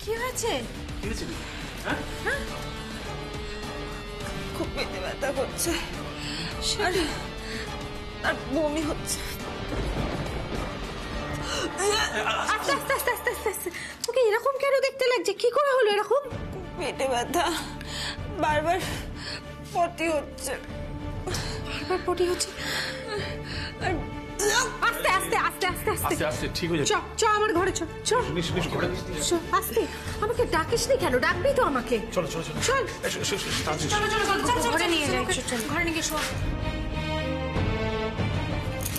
কি হয়েছে? খুব পেটে ব্যথা করছে আর বমি হচ্ছে। আস্তে আস্তে আস্তে আস্তে আস্তে আস্তে। তোকে এরকম কেন দেখতে লাগছে? কি করে হলো এরকম? পেটে ব্যথা, বারবার পটি হচ্ছে। বারবার পটি হচ্ছে? আর আস্তে আস্তে আস্তে আস্তে আস্তে আস্তে আস্তে ঠিক হয়ে যাবে। চ চ আমার ঘরে চ চ করে চ, আস্তে। আমাকে ডাকিসনি কেন? ডাকবি তো আমাকে। চলো চলো চলো চল চলো চলো ঘরে নিয়ে যাই। ঘরে নিয়ে শো।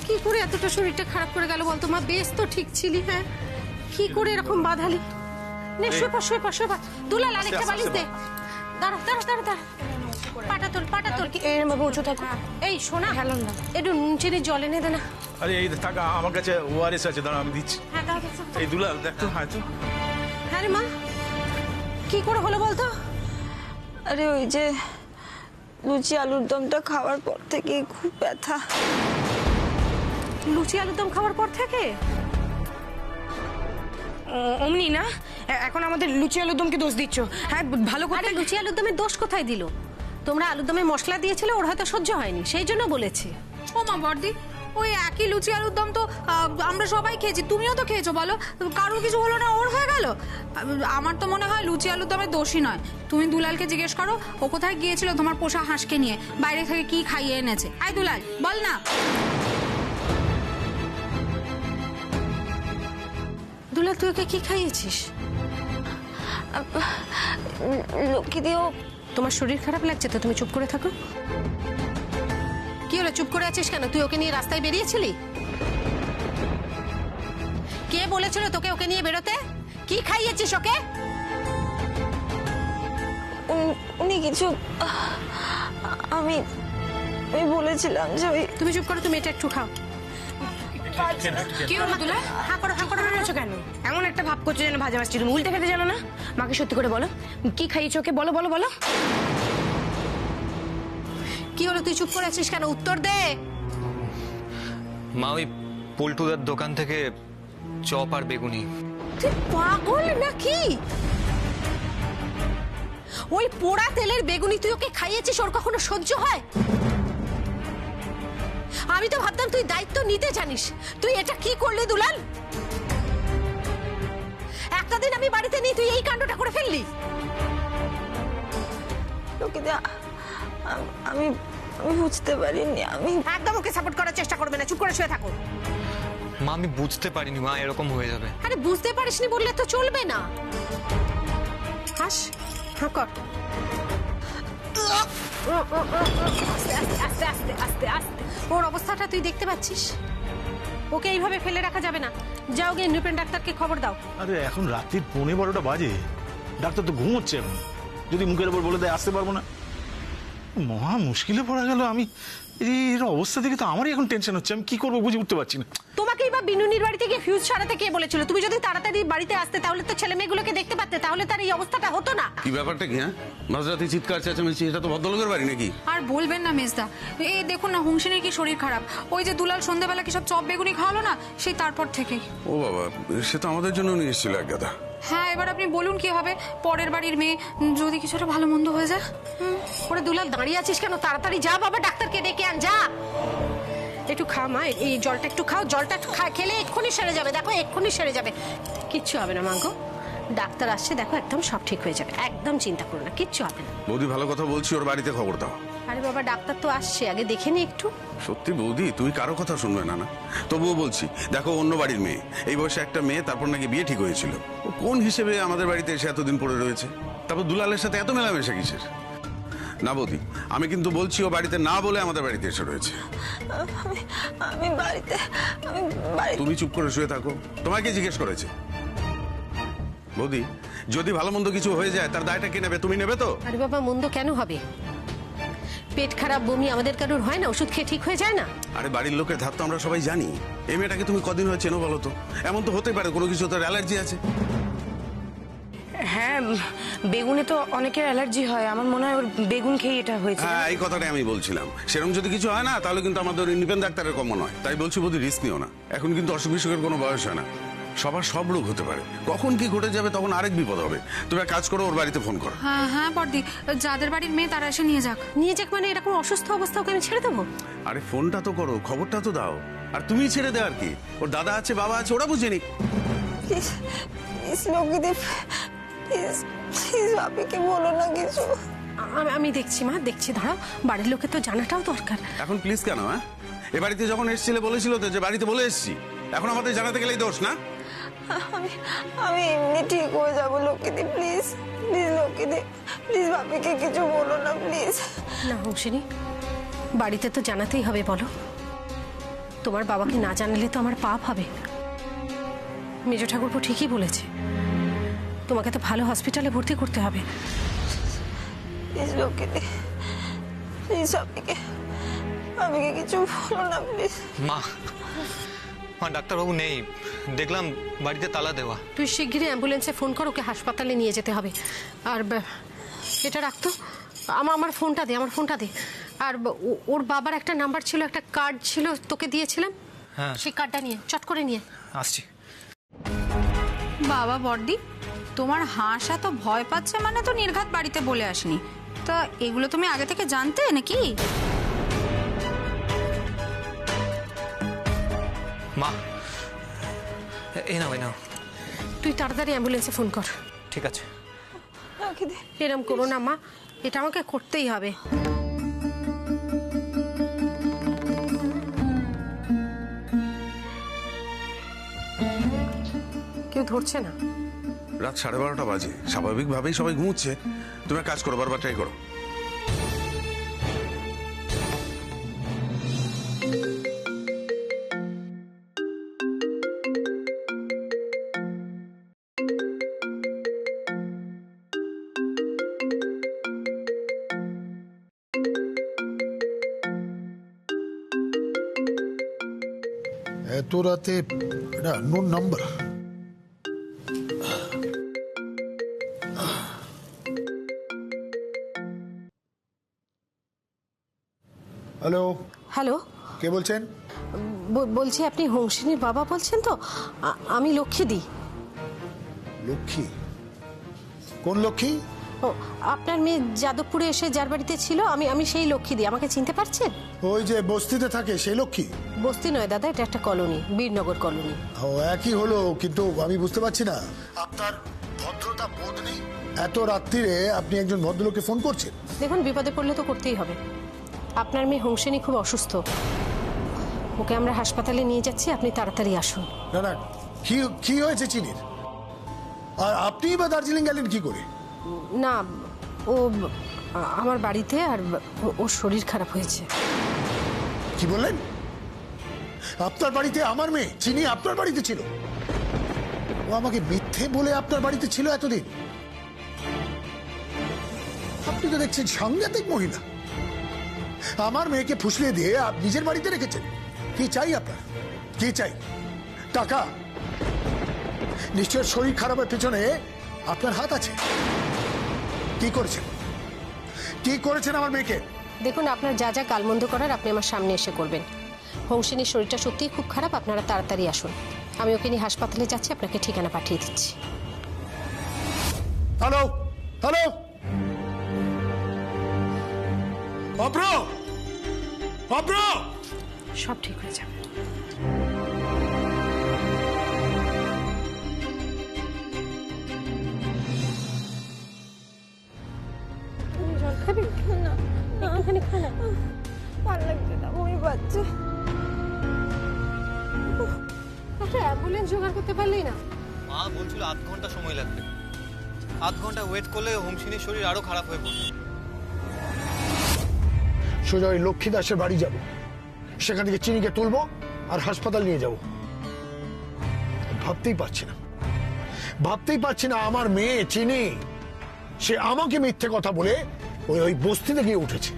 কি করে এতটা শরীরটা খারাপ করে গেল বলতো? মা বেশ তো ঠিক ছিলি। হ্যাঁ, কি করে এরকম বাঁধালি? নে শুয়ে পড় শুয়ে পড় শুয়ে পড়। দুলাল আরেকটা বালিশ দে। দাঁড়া দাঁড়া দাঁড়া দাঁড়া। পাটা তোল এরভাবে উঁচু থাকো। এই শোনা, একটু নুন চিনি জল এনে দে না। আরে এই টাকা আমার কাছে ওআরএস আছে, দাঁড়া আমি দিচ্ছি। হ্যাঁ দাও। এই দুলাল দেখ তো, হ্যাঁ তো হ্যাঁ রে মা, কি করে হলো বলতো? আরে ওই যে লুচি আলুর দমটা খাওয়ার পর থেকে খুব ব্যথা। লুচি আলুর দম খাওয়ার পর থেকে? অমনি না, এখন আমাদের লুচি আলুর দমকে দোষ দিচ্ছ। হ্যাঁ ভালো করে। আরে লুচি আলুর দমের দোষ কোথায় দিল? তোমরা আলুর দমে মশলা দিয়েছিলে, ওর হয়তো সহ্য হয়নি, সেই জন্য বলেছে। ও মা বর্দি, ওই একই লুচি আলুর দম তো আমরা সবাই খেয়েছি, তুমিও তো খেয়েছো, বলো কারোর কিছু হলো না, ওর হয়ে গেল? আমার তো মনে হয় লুচি আলুর দমের দোষই নয়। তুমি দুলালকে জিজ্ঞেস করো ও কোথায় গিয়েছিল তোমার পোষা হাঁসকে নিয়ে, বাইরে থেকে কি খাইয়ে এনেছে। আয় দুলাল বল না। দুলাল তুই ওকে কি খাইয়েছিস? লক্ষ্মী দিয়েও তোমার শরীর খারাপ লাগছে তো তুমি চুপ করে থাকো। কি হলো, চুপ করে আছিস কেন? তুই ওকে নিয়ে রাস্তায় বেরিয়েছিলি? কে বলেছিল তোকে ওকে নিয়ে বেরোতে? কি খাইয়েছিস ওকে? উনি কিছু আমি বলেছিলাম যে ওই তুমি চুপ করো, তুমি এটা একটু খাও। কি হলো দুলা? হ্যাঁ করো রয়েছো কেন? এমন একটা ভাব করছো যেন ভাজা মাছটি তুমি উল্টে খেতে জানো না। মাকে সত্যি করে বলো, কি খাইয়েছো ওকে? বলো বলো বলো। কি হলো, তুই চুপ করে আছিস কেন? উত্তর দে। মা ওই পল্টুদার দোকান থেকে চপ আর বেগুনি। তুই পাগল নাকি? ওই পোড়া তেলের বেগুনি তুই ওকে খাইয়েছিস, ওর কখনো সহ্য হয়? আমি তো ভাবতাম তুই দায়িত্ব নিতে জানিস। তুই এটা কি করলি দুলাল? একটা দিন আমি বাড়িতে নেই, তুই এই কাণ্ডটা করে ফেললি। লক্ষ্মী দিয়া আমি বুঝতে পারিনি। আমি একদম ওকে সাপোর্ট করার চেষ্টা করবে না, চুপ করে শুয়ে থাকো। মা আমি বুঝতে পারিনি মা এরকম হয়ে যাবে। আরে বুঝতে পারিসনি বললে তো চলবে না। হাস, হ্যাঁ কর। আস্তে আস্তে আস্তে আস্তে আস্তে আস্তে। ওর অবস্থাটা তুই দেখতে পাচ্ছিস? ওকে এইভাবে ফেলে রাখা যাবে না। যাও গিয়ে ইন্ডিপেন্ডেন্ট ডাক্তারকে খবর দাও। আরে এখন রাত্রির 11:15 বাজে, ডাক্তার তো ঘুমোচ্ছে এখন। যদি মুখের উপর বলে দেয় আসতে পারবো না, মহা মুশকিলে পড়া গেল। আমি এর অবস্থা থেকে তো আমারই এখন টেনশন হচ্ছে, আমি কি করবো বুঝে উঠতে পারছি না। তোমাকেই বা বিনুনির বাড়িতে গিয়ে ফিউজ ছাড়াতে কে বলেছিল? তুমি যদি তাড়াতাড়ি বাড়িতে আসতে তাহলে তো ছেলে মেয়েগুলোকে দেখতে পারতে, তাহলে তার এই অবস্থাটা হতো না। কি ব্যাপারটা কি? হ্যাঁ, মাঝরাতে চিৎকার চেঁচামেচি, এটা তো ভদ্রলোকের বাড়ি নাকি? আর বলবেন না মেজদা, এই দেখুন না হুংসিনীর কি শরীর খারাপ। ওই যে দুলাল সন্ধ্যাবেলা কি সব চপ বেগুনি খাওয়ালো না, সেই তারপর থেকেই। ও বাবা, সে তো আমাদের জন্য নিয়ে এসেছিল এক গাদা। হ্যাঁ, এবার আপনি বলুন কি হবে? পরের বাড়ির মেয়ে, যদি কিছুটা ভালো মন্দ হয়ে যায়। ওরে দুলাল দাঁড়িয়ে আছিস কেন? তাড়াতাড়ি যা বাবা, ডাক্তারকে ডেকে আন, যা। একটু খা মা, এই জলটা একটু খাও। জলটা খেলে এক্ষুনি সেরে যাবে, দেখো এক্ষুনি সেরে যাবে। কিচ্ছু হবে না মাগো, ডাক্তার আসছে, দেখো একদম সব ঠিক হয়ে যাবে। একদম চিন্তা করো না, কিচ্ছু হবে না। বৌদি ভালো কথা বলছি, ওর বাড়িতে খবর দাও। আরে বাবা, ডাক্তার তো আসছে, আগে দেখে নি একটু। সত্যি বৌদি, তুমি কারো কথা শুনবে না? না তবুও বলছি, দেখো অন্য বাড়ির মেয়ে, এই বয়সে একটা মেয়ে, তারপর নাকি বিয়ে ঠিক হয়েছিল। ও কোন হিসেবে আমাদের বাড়িতে এসে এতদিন পড়ে রয়েছে? তারপর দুলালের সাথে এত মেলামেশা কিসের? না বৌদি, আমি কিন্তু বলছি ও বাড়িতে না বলে আমাদের বাড়িতে এসে রয়েছে। আমি বাড়িতে তুমি চুপ করে শুয়ে থাকো, তোমাকে জিজ্ঞেস করেছে? বৌদি, যদি ভালো মন্দ কিছু হয়ে যায় তার দায়টা কে নেবে? তুমি নেবে তো? আরে বাবা, মন্দ কেন হবে? পেট খারাপ বমি আমাদের কারোর হয় না? ওষুধ খেয়ে ঠিক হয়ে যায় না? আরে বাড়ির লোকের ধার তো আমরা সবাই জানি। এই মেয়েটাকে তুমি কদিন হয়ে চেনো বলো তো? এমন তো হতে পারে কোনো কিছু তার অ্যালার্জি আছে। হ্যাঁ, বেগুনে তো অনেকের অ্যালার্জি হয়, আমার মনে হয় ওর বেগুন খেয়ে এটা হয়েছে। হ্যাঁ, এই কথাটাই আমি বলছিলাম। সেরকম যদি কিছু হয় না তাহলে কিন্তু আমাদের ইন্ডিপেন্ডেন্ট ডাক্তারের কম মনে হয়। তাই বলছি বৌদি, রিস্ক নিও না। এখন কিন্তু অসুখ বিসুখের কোনো বয়স হয় না। সবার সব রোগ হতে পারে, কখন কি ঘটে যাবে তখন আরেক বিপদ হবে। তুমি এক কাজ করো, ওর বাড়িতে ফোন করো। হ্যাঁ হ্যাঁ বড়দি, যাদের বাড়ির মেয়ে তারা এসে নিয়ে যাক। নিয়ে যাক মানে এরকম অসুস্থ অবস্থা ওকে আমি ছেড়ে দেবো? আরে ফোনটা তো করো, খবরটা তো দাও। আর তুমি ছেড়ে দে আর কি, ওর দাদা আছে বাবা আছে, ওরা বুঝেনি। প্লিজ প্লিজ লক্ষ্মীদি, প্লিজ প্লিজ বাপিকে বলো না কিছু। আমি দেখছি মা, দেখছি, দাঁড়াও, বাড়ির লোকে তো জানাটাও দরকার। এখন প্লিজ কেন? হ্যাঁ, এ বাড়িতে যখন এসেছিলে বলেছিল তো যে বাড়িতে বলে এসেছি, এখন আমাদের জানাতে গেলেই দোষ না? আমি আমি এমনি ঠিক হয়ে যাবো লক্ষ্মীদি, প্লিজ প্লিজ লক্ষ্মীদি, প্লিজ বাপিকে কিছু বলো না প্লিজ। না হংসিনী, বাড়িতে তো জানাতেই হবে, বলো। তোমার বাবাকে না জানালে তো আমার পাপ হবে। মেজ ঠাকুরপো ঠিকই বলেছে, তোমাকে তো ভালো হসপিটালে ভর্তি করতে হবে। প্লিজ লক্ষ্মীদি, প্লিজ বাপিকে বাপিকে কিছু বলো না প্লিজ। মা, ডাক্তারবাবু নেই, দেখলাম বাড়িতে তালা দেওয়া। তুই শিগগিরই অ্যাম্বুলেন্সে ফোন কর, ওকে হাসপাতালে নিয়ে যেতে হবে। আর এটা রাখতো, আমার ফোনটা দে, আমার ফোনটা দে। আর ওর বাবার একটা নাম্বার ছিল, একটা কার্ড ছিল, তোকে দিয়েছিলাম। হ্যাঁ, সেই কার্ডটা নিয়ে চট করে নিয়ে আসছি। বাবা বড়দি, তোমার হাঁস এত ভয় পাচ্ছে মানে তো নির্ঘাত বাড়িতে বলে আসনি। তা এগুলো তুমি আগে থেকে জানতে নাকি? মা, এই নাও এই নাও। তুই তাড়াতাড়ি অ্যাম্বুলেন্সে ফোন কর। ঠিক আছে। লক্ষ্মীদি এরম করো না মা, এটা আমাকে করতেই হবে। কেউ ধরছে না। রাত 12:30 বাজে, স্বাভাবিকভাবেই সবাই ঘুমোচ্ছে। তুমি এক কাজ করো, বারবার ট্রাই করো। এত রাতে এটা আননোন নাম্বার। হ্যালো, হ্যালো, কে বলছেন? বলছি আপনি হংসিনীর বাবা বলছেন তো? আমি লক্ষ্মীদি। লক্ষ্মী? কোন লক্ষ্মী? ও, আপনার মেয়ে যাদবপুরে এসে যার বাড়িতে ছিল, আমি সেই লক্ষ্মীদি। আমাকে চিনতে পারছেন? ওই যে বস্তিতে থাকে সেই লক্ষ্মী? বস্তি নয় দাদা, এটা একটা কলোনি, বীরনগর কলোনি। ও একই হলো, কিন্তু আমি বুঝতে পারছি না আপনার ভদ্রতা বোধ নেই। এত রাত্রিরে আপনি একজন ভদ্রলোককে ফোন করছেন? দেখুন, বিপদে পড়লে তো করতেই হবে। আপনার মেয়ে হংসিনী খুব অসুস্থ, ওকে আমরা হাসপাতালে নিয়ে যাচ্ছি, আপনি তাড়াতাড়ি আসুন। না না, কি হয়েছে চিনির? আর আপনি বা দার্জিলিং গেলেন কি করে? না, ও আমার বাড়িতে, আর ওর শরীর খারাপ হয়েছে। কি বললেন? আপনার বাড়িতে আমার মেয়ে চিনি আপনার বাড়িতে ছিল? ও আমাকে মিথ্যে বলে আপনার বাড়িতে ছিল এতদিন? আপনি তো দেখছেন সাংঘাতিক মহিলা। আমার মেয়েকে ফুসলিয়ে দিয়ে আপনি নিজের বাড়িতে রেখেছেন। কি চাই আপনার? কি চাই? টাকা? নিশ্চয় শরীর খারাপের পেছনে আপনার হাত আছে। কি করেছেন? কি করেছেন আমার মেয়েকে? দেখুন, আপনার যা যা গালমন্দ করার আপনি আমার সামনে এসে করবেন। হংসিনীর শরীরটা সত্যিই খুব খারাপ, আপনারা তাড়াতাড়ি আসুন। আমি ওকে নিয়ে হাসপাতালে যাচ্ছি, আপনাকে ঠিকানা পাঠিয়ে দিচ্ছি। হ্যালো হ্যালো, অপ্র অপ্র, সব ঠিক হয়ে যাবে। একটুখানি খা না, ভালো লাগছে না, বমি পাচ্ছে। একটা অ্যাম্বুলেন্স জোগাড় করতে পারলেই না? মা বলছিল 8 ঘন্টা সময় লাগবে। 8 ঘন্টা ওয়েট করলে হংসিনীর শরীর আরো খারাপ হয়ে পড়বে। সোজা ওই লক্ষ্মী দাসের বাড়ি যাব, সেখান থেকে চিনিকে তুলবো আর হাসপাতাল নিয়ে যাব। ভাবতেই পারছি না আমার মেয়ে চিনি, সে আমাকে মিথ্যে কথা বলে ওই বস্তিতে গিয়ে উঠেছে।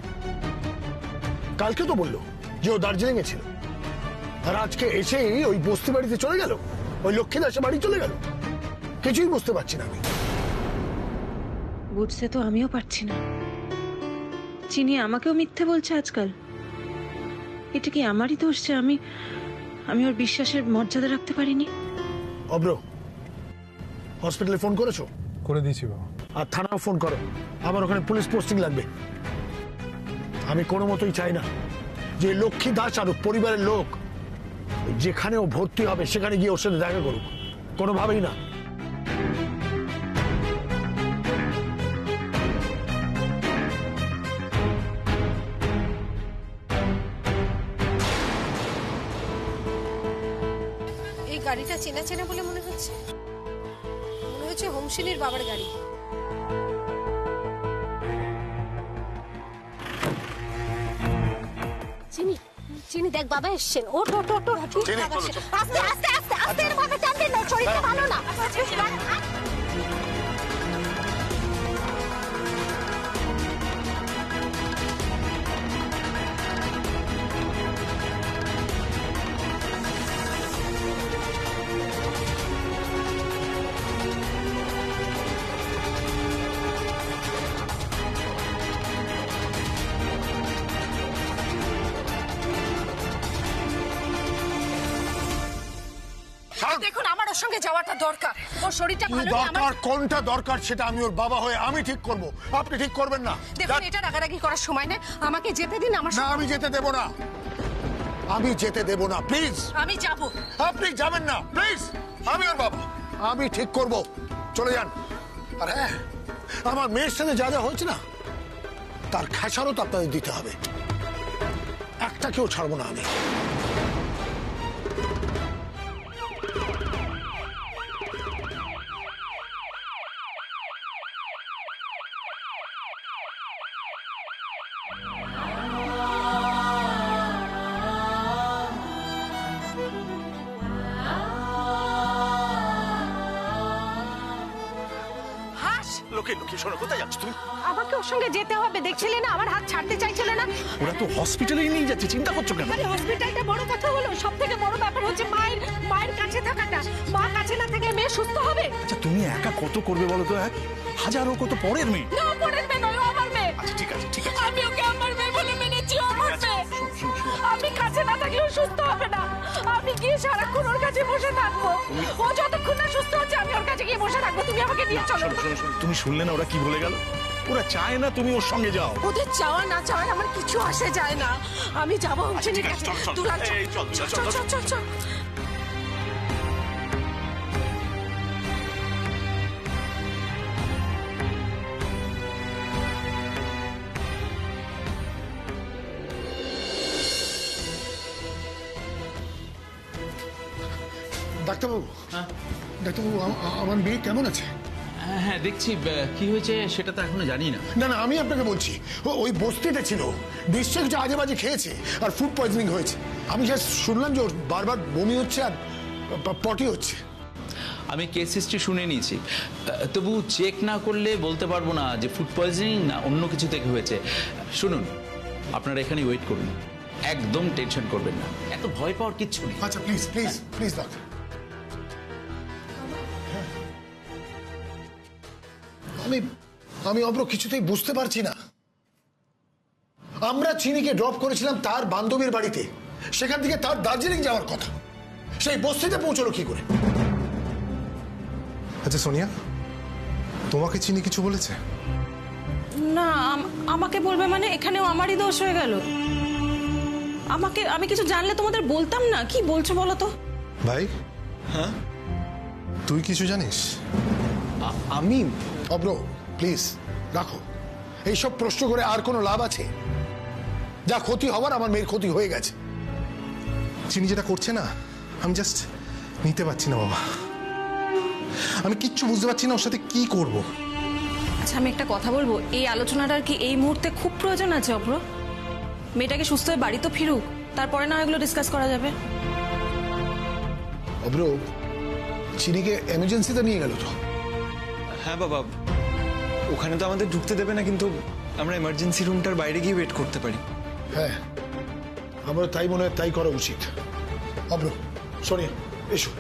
কালকে তো বললো যে ও দার্জিলিং এ ছিল, আর আজকে এসেই ওই বস্তি বাড়িতে চলে গেল, ওই লক্ষ্মী দাসের বাড়ি চলে গেল। কিছুই বুঝতে পারছি না আমি। বুঝতে তো আমিও পারছি না। চিনি আমাকেও মিথ্যে বলছে আজকাল। এটা কি আমারই দোষ যে আমি ওর বিশ্বাসের মর্যাদা রাখতে পারিনি? অব্র, হসপিটালে ফোন করেছো? করে দিয়েছি বাবা। আর থানাও ফোন করো, আমার ওখানে পুলিশ পোস্টিং লাগবে। আমি কোনো মতোই চাই না যে লক্ষ্মী দাস আর ওর পরিবারের লোক যেখানে ও ভর্তি হবে সেখানে গিয়ে ওর সাথে দেখা করুক, কোনোভাবেই না। এই গাড়িটা চেনা চেনা বলে মনে হচ্ছে হোমসিনীর বাবার গাড়ি। চিনি চিনি, দেখ বাবা এসছেন। ওট ওট ওট ওট, বাবা এসছে। আস্তে আস্তে আস্তে আস্তে, এরভাবে টানবে না, শরীরটা ভালো না। দেখুন, আমার ওর সঙ্গে যাওয়াটা দরকার। ওর শরীরটা ভালো নেই। দরকার কোনটা দরকার সেটা আমি ওর বাবা হয়ে আমি ঠিক করব, আপনি ঠিক করবেন না। দেখুন, এটা রাগারাগি করার সময় না, আমাকে যেতে দিন। আমার না, আমি যেতে দেব না, আমি যেতে দেব না, প্লিজ। আমি যাব। আপনি যাবেন না, প্লিজ। আমি ওর বাবা, আমি ঠিক করব, চলে যান। আর হ্যাঁ, আমার মেয়ের সাথে যা যা হয়েছে না, তার খেসারত আপনাদের দিতে হবে। একটাকেও ছাড়বো না আমি। লোকে লোকে, শোনো, কোথায় যাচ্ছ তুমি? আমাকে ওর সঙ্গে যেতে হবে, দেখছিলে না আমার হাত ছাড়তে চাইছিল না। ওরা তো হসপিটালেই নিয়ে যাচ্ছে, চিন্তা করছো কেন? আরে হসপিটালটা বড় কথা হলো, সব থেকে বড় ব্যাপার হচ্ছে মায়ের কাছে থাকাটা। মা কাছে না থাকলে মেয়ে সুস্থ হবে? আচ্ছা, তুমি একা কত করবে বলো তো? হাজারো কত পরের মেয়ে। না, পরের মেয়ে নয়, ও আমার মেয়ে। আচ্ছা ঠিক আছে, ঠিক আছে। আমি ওকে আমার মেয়ে বলে মেনেছি, ও আমার মেয়ে। আমি কাছে না থাকলেও সুস্থ হবে না। আমি গিয়ে সারাক্ষণ ওর কাছে বসে থাকবো। ও যতক্ষণ না সুস্থ হচ্ছে আমি ওর কাছে গিয়ে বসে থাকবো। তুমি আমাকে নিয়ে চলো। তুমি শুনলে না ওরা কি বলে গেল? ওরা চায় না তুমি ওর সঙ্গে যাও। ওদের চাওয়া না চাওয়া আমার কিছু আসে যায় না। আমি যাবো হোমসিনীর কাছে। দুলাল, চল চল চল চল চল। ডাক্তারবাবু, ডাক্তারবাবু, আমার মেয়ে কেমন আছে? হ্যাঁ দেখছি, কি হয়েছে সেটা তো এখনো জানি না। না না, আমি আপনাকে বলছি, ওই বস্তিতে ছিল, নিশ্চয়ই কিছু আজে বাজে খেয়েছে আর ফুড পয়জনিং হয়েছে। আমি জাস্ট শুনলাম যে ওর বারবার বমি হচ্ছে আর পটি হচ্ছে। আমি কেস হিস্ট্রি শুনে নিয়েছি, তবু চেক না করলে বলতে পারবো না যে ফুড পয়জনিং না অন্য কিছু থেকে হয়েছে। শুনুন, আপনারা এখানে ওয়েট করুন, একদম টেনশন করবেন না, এত ভয় পাওয়ার কিচ্ছু নেই। আচ্ছা প্লিজ প্লিজ প্লিজ ডাক্তার। আমি অব্র কিছুতেই বুঝতে পারছি না। আমরা চিনিকে ড্রপ করেছিলাম তার বান্ধবীর বাড়িতে, সেখান থেকে তার দার্জিলিং যাওয়ার কথা, সেই বস্তিতে পৌঁছলো কি করে? আচ্ছা সোনিয়া, তোমাকে চিনি কিছু বলেছে? না, আমাকে বলবে মানে? এখানেও আমারই দোষ হয়ে গেল। আমি কিছু জানলে তোমাদের বলতাম না। কি বলছো বলো তো? ভাই, হ্যাঁ, তুই কিছু জানিস? আমি অব্র প্লিজ রাখো, এইসব প্রশ্ন করে আর কোনো লাভ আছে? যা ক্ষতি হওয়ার আমার মেয়ের ক্ষতি হয়ে গেছে। চিনি যেটা করছে না, আমি জাস্ট নিতে পারছি না বাবা। আমি কিচ্ছু বুঝতে পারছি না ওর সাথে কি করব। আচ্ছা, আমি একটা কথা বলবো, এই আলোচনাটার কি এই মুহূর্তে খুব প্রয়োজন আছে অব্র? মেয়েটাকে সুস্থ হয়ে বাড়ি তো ফিরুক, তারপরে না এগুলো ডিসকাস করা যাবে। অব্র, চিনিকে এমার্জেন্সিতে নিয়ে গেল তো? হ্যাঁ বাবা, ওখানে তো আমাদের ঢুকতে দেবে না, কিন্তু আমরা এমার্জেন্সি রুমটার বাইরে গিয়ে ওয়েট করতে পারি। হ্যাঁ, আমার তাই মনে হয়, তাই করা উচিত। অব্র, সোনিয়া এসো।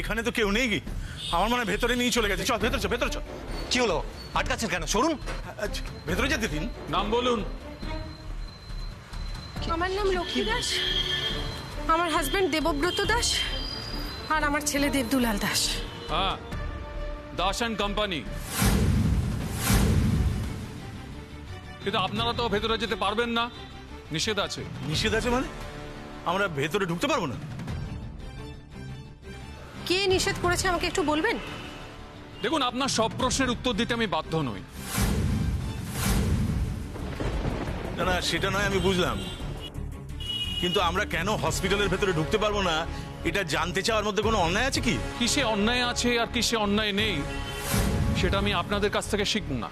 এখানে তো কেউ নেই কি? আমার মনে হয় ভেতরে নিয়ে চলে গেছে। চল ভেতর চল, ভেতর চল। কি হলো, আটকাচ্ছেন কেন? সরুন। আচ্ছা, ভেতরে যেতে দিন। নাম বলুন। আমার নাম লক্ষ্মী দাস, আমার হাজবেন্ড দেবব্রত দাস, আর আমার ছেলে দেবদুলাল দাস। হ্যাঁ, দাস অ্যান্ড কোম্পানি। কিন্তু আপনারা তো ভেতরে যেতে পারবেন না, নিষেধ আছে। নিষেধ আছে মানে? আমরা ভেতরে ঢুকতে পারবো না? কে নিষেধ করেছে আমাকে একটু বলবেন? দেখুন, আপনার সব প্রশ্নের উত্তর দিতে আমি বাধ্য নই। না না, সেটা নয়, আমি বুঝলাম, কিন্তু আমরা কেন হসপিটালের ভেতরে ঢুকতে পারবো না এটা জানতে চাওয়ার মধ্যে কোনো অন্যায় আছে কি? কিসে অন্যায় আছে আর কিসে অন্যায় নেই সেটা আমি আপনাদের কাছ থেকে শিখব না।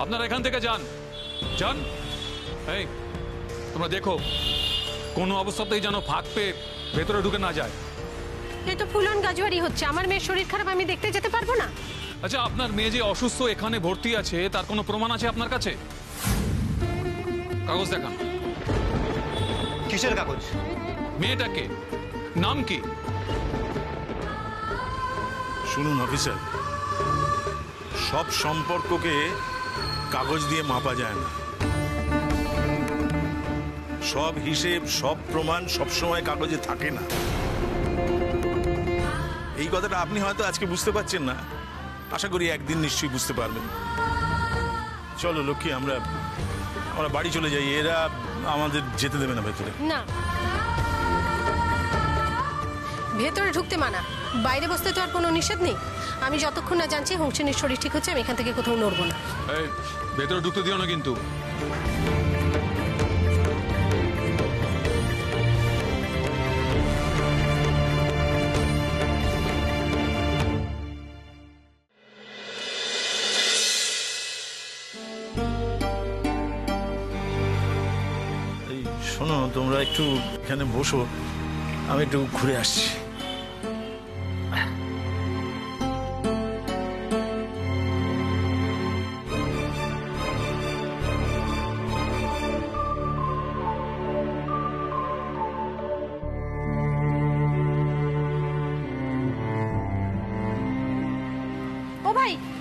আপনারা এখান থেকে যান, যান। এই, তোমরা দেখো কোনো অবস্থাতেই যেন ফাঁক পেয়ে ভেতরে ঢুকে না যায়। এই তো ফুলন গাজুয়ারি হচ্ছে, আমার মেয়ের শরীর খারাপ, আমি দেখতে যেতে পারবো না? আচ্ছা, আপনার মেয়ে যে অসুস্থ এখানে ভর্তি আছে তার কোনো প্রমাণ আছে আপনার কাছে? কাগজ দেখান। কিসের কাগজ? মেয়েটাকে নাম কি? শুনুন অফিসার, সব সম্পর্ককে কাগজ দিয়ে মাপা যায় না। সব হিসেব, সব প্রমাণ সবসময় কাগজে থাকে না। এই কথাটা আপনি হয়তো আজকে বুঝতে পারছেন না, আশা করি একদিন নিশ্চয়ই বুঝতে পারবেন। চলো লক্ষ্মী, আমরা বাড়ি চলে যাই, এরা আমাদের যেতে দেবে না ভেতরে। না, ভেতরে ঢুকতে মানা, বাইরে বসতে তো আর কোনো নিষেধ নেই। আমি যতক্ষণ না জানছি হংসিনীর শরীর ঠিক হচ্ছে আমি এখান থেকে কোথাও নড়বো না। এই, ভেতরে ঢুকতে দিও না কিন্তু। এই শোনো, তোমরা একটু এখানে বসো, আমি একটু ঘুরে আসছি।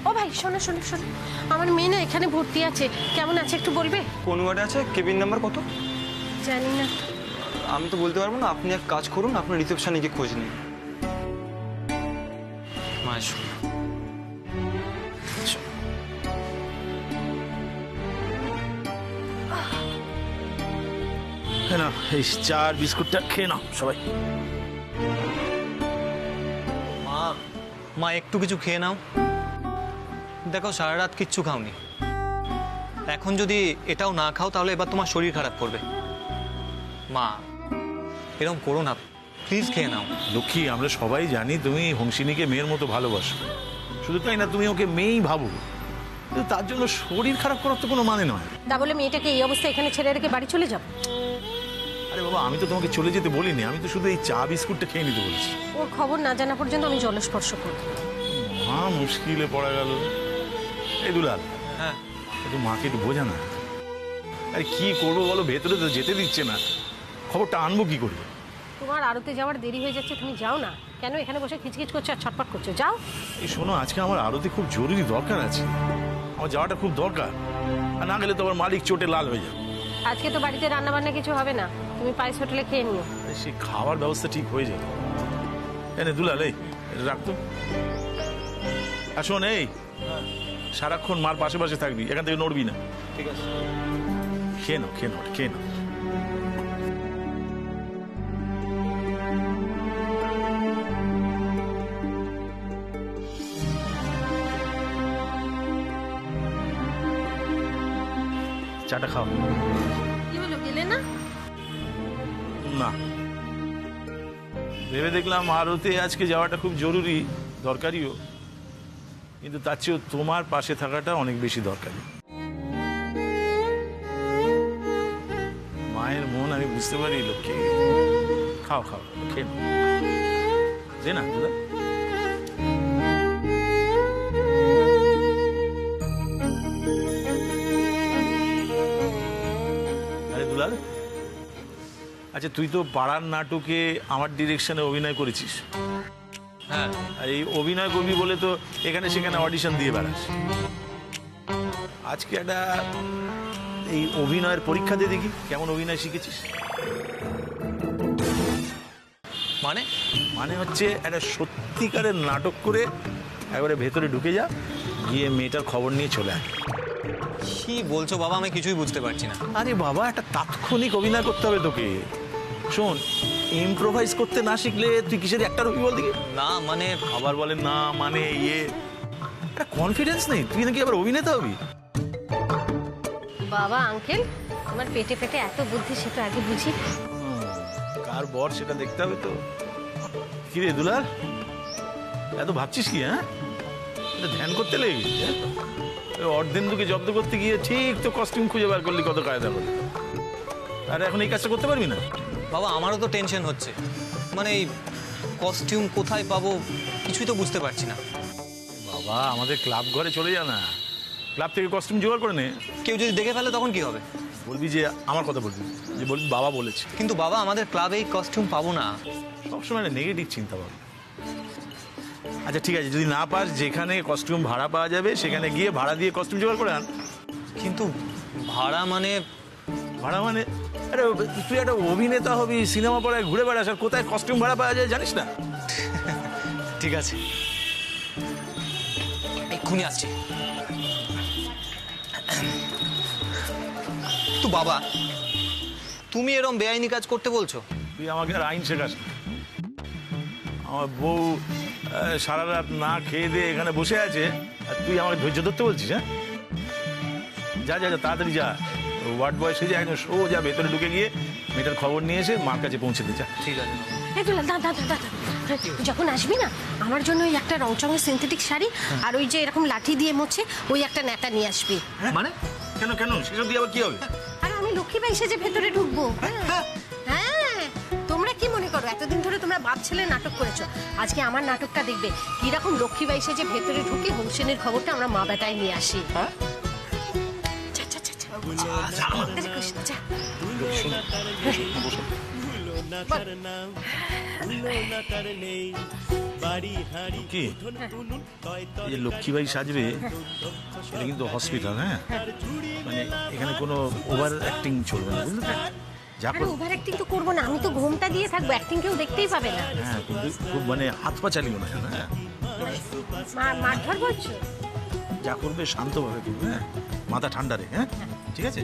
ও ভাই, শোনো শোনো শোনো, আমার মেয়ে না এখানে ভর্তি আছে, কেমন আছে একটু বলবে? কোন ওয়ার্ডে আছে? কেবিন নাম্বার কত? জানি না। আমি তো বলতে পারবো না, আপনি এক কাজ করুন, আপনার রিসেপশনে গিয়ে খোঁজ নিন। মায়ের হ্যাঁ না, এই চা আর বিস্কুটটা খেয়ে নাও সবাই। মা একটু কিছু খেয়ে নাও। দেখো, সারা রাত কিচ্ছু খাওনি, এখন যদি এটাও না খাও তাহলে এবার তোমার শরীর খারাপ করবে। মা, এরকম করো না, প্লিজ খেয়ে নাও। লক্ষ্মী, আমরা সবাই জানি তুমি হংসিনীকে মেয়ের মতো ভালোবাসো, শুধু তাই না, তুমি ওকে মেয়েই ভাবো, কিন্তু তার জন্য শরীর খারাপ করার তো কোনো মানে নয়। তা বলে মেয়েটাকে এই অবস্থায় এখানে ছেড়ে রেখে বাড়ি চলে যাবো? আরে বাবা, আমি তো তোমাকে চলে যেতে বলিনি, আমি তো শুধু এই চা বিস্কুটটা খেয়ে নিতে বলেছি। ওর খবর না জানা পর্যন্ত আমি জলস্পর্শ করব। মুশকিলে পড়া গেল। এই দুলাল, হ্যাঁ, একটু মাকে একটু বোঝা না। আরে কি করবো বলো, ভেতরে তো যেতে দিচ্ছে না, খবরটা আনবো কি করে? তোমার আড়তে যাওয়ার দেরি হয়ে যাচ্ছে, তুমি যাও না কেন? এখানে বসে খিচখিচ করছো আর ছটপট করছো, যাও। এই শোনো, আজকে আমার আরতি খুব জরুরি দরকার আছে, আমার যাওয়াটা খুব দরকার, আর না গেলে তো আমার মালিক চোটে লাল হয়ে যাবে। আজকে তো বাড়িতে রান্না বান্না কিছু হবে না, তুমি পাইস হোটেলে খেয়ে নিও। সে খাওয়ার ব্যবস্থা ঠিক হয়ে যাবে। এনে দুলাল, এই রাখতো। আর শোন, এই সারাক্ষণ মার পাশে পাশে থাকবি, এখান থেকে নড়বি না, ঠিক আছে? খেয়ে নাও, খেয়ে নাও, খেয়ে নাও। চাটা খাও। কি হলো, গেলে না? না, ভেবে দেখলাম আরতে আজকে যাওয়াটা খুব জরুরি, দরকারিও, কিন্তু তার চেয়েও তোমার পাশে থাকাটা অনেক বেশি দরকারি। মায়ের মন আমি বুঝতে পারি লক্ষ্মী। খাও খাও, খেয়ে নাও। দে না দাদা। আরে দুলাল, আচ্ছা তুই তো পাড়ার নাটকে আমার ডিরেকশনে অভিনয় করেছিস, হ্যাঁ। আর এই অভিনয় করবি বলে তো এখানে সেখানে অডিশন দিয়ে বেড়াস। আজকে একটা এই অভিনয়ের পরীক্ষা দিয়ে দেখি কেমন অভিনয় শিখেছিস। মানে মানে হচ্ছে একটা সত্যিকারের নাটক করে একবারে ভেতরে ঢুকে যা, গিয়ে মেয়েটার খবর নিয়ে চলে আয়। কি বলছো বাবা, আমি কিছুই বুঝতে পারছি না। আরে বাবা, একটা তাৎক্ষণিক অভিনয় করতে হবে তোকে। শোন, ইম্প্রোভাইজ করতে না শিখলে তুই কিসের অ্যাক্টর হবি বল দেখি? না মানে আবার বলে না মানে একটা কনফিডেন্স নেই, তুই নাকি আবার অভিনেতা হবি? বাবা আঙ্কেল, তোমার পেটে পেটে এত বুদ্ধি সে তো আগে বুঝি। কার বর সেটা দেখতে হবে তো। কি রে দুলাল, এত ভাবছিস কি? হ্যাঁ, এটা ধ্যান করতে লেগে গেছে। অর্ধেন্দুকে জব্দ করতে গিয়ে ঠিক তো কস্টিউম খুঁজে বার করলি কত কায়দা করে, আর এখন এই কাজটা করতে পারবি না? বাবা আমারও তো টেনশন হচ্ছে, মানে এই কস্টিউম কোথায় পাবো কিছুই তো বুঝতে পারছি না। বাবা, আমাদের ক্লাব ঘরে চলে যা না, ক্লাব থেকে কস্টিউম জোগাড় করে নে। কেউ যদি দেখে ফেলে তখন কি হবে? বলবি যে আমার কথা বলবি, যে বলবি বাবা বলেছে। কিন্তু বাবা আমাদের ক্লাবে এই কস্টিউম পাবো না। সবসময় একটা নেগেটিভ চিন্তা ভাবনা। আচ্ছা ঠিক আছে, যদি না পাস যেখানে কস্টিউম ভাড়া পাওয়া যাবে সেখানে গিয়ে ভাড়া দিয়ে কস্টিউম জোগাড় করে আন। কিন্তু ভাড়া মানে আরে তুই একটা অভিনেতা হবি, সিনেমা পড়ায় ঘুরে বেড়াস, আর কোথায় কস্টিউম ভাড়া পাওয়া যায় জানিস না? ঠিক আছে, এক্ষুনি আসছি। তো বাবা, তুমি এরকম বেআইনি কাজ করতে বলছো? তুই আমাকে আর আইন শেখাস না। আমার বউ সারা রাত না খেয়ে দিয়ে এখানে বসে আছে, আর তুই আমাকে ধৈর্য ধরতে বলছিস? হ্যাঁ, যা যা যা, তাড়াতাড়ি যা, ওয়ার্ড বয় সেজে একদম সোজা ভেতরে ঢুকে গিয়ে মেয়েটার খবর নিয়ে এসে মার কাছে পৌঁছে দে। যা। ঠিক আছে। এই দুলাল, দাদা যখন আসবি না আমার জন্য ওই একটা রংচঙের সিনথেটিক শাড়ি আর ওই যে এরকম লাঠি দিয়ে মোছে ওই একটা নেতা নিয়ে আসবি। মানে কেন কেন সেসব দিয়ে আবার কি হবে? আর আমি লক্ষ্মীবাই সেজে ভেতরে ঢুকবো। হ্যাঁ, তোমরা কি মনে করো এতদিন ধরে তোমরা বাপ ছেলে নাটক করেছো, আজকে আমার নাটকটা দেখবে কিরকম লক্ষ্মীবাই সেজে ভেতরে ঢুকে হোসেনের খবরটা আমরা মা বেটায় নিয়ে আসি। হ্যাঁ, কি এই যে লক্ষ্মীবাই সাজবে, এটা কিন্তু হসপিটাল। হ্যাঁ, মানে এখানে কোনো ওভার অ্যাক্টিং চলবে না, বুঝলি? যা আরে ওভার অ্যাক্টিং তো করবো না, আমি তো ঘুমটা দিয়ে থাকবো, অ্যাক্টিং কেউ দেখতেই পাবে না। হ্যাঁ, কিন্তু খুব মানে হাত পা চালিও না। হ্যাঁ, মারধর বলছো? যা করবে শান্তভাবে করবে। হ্যাঁ, মাথা ঠান্ডা রে। হ্যাঁ, ঠিক আছে।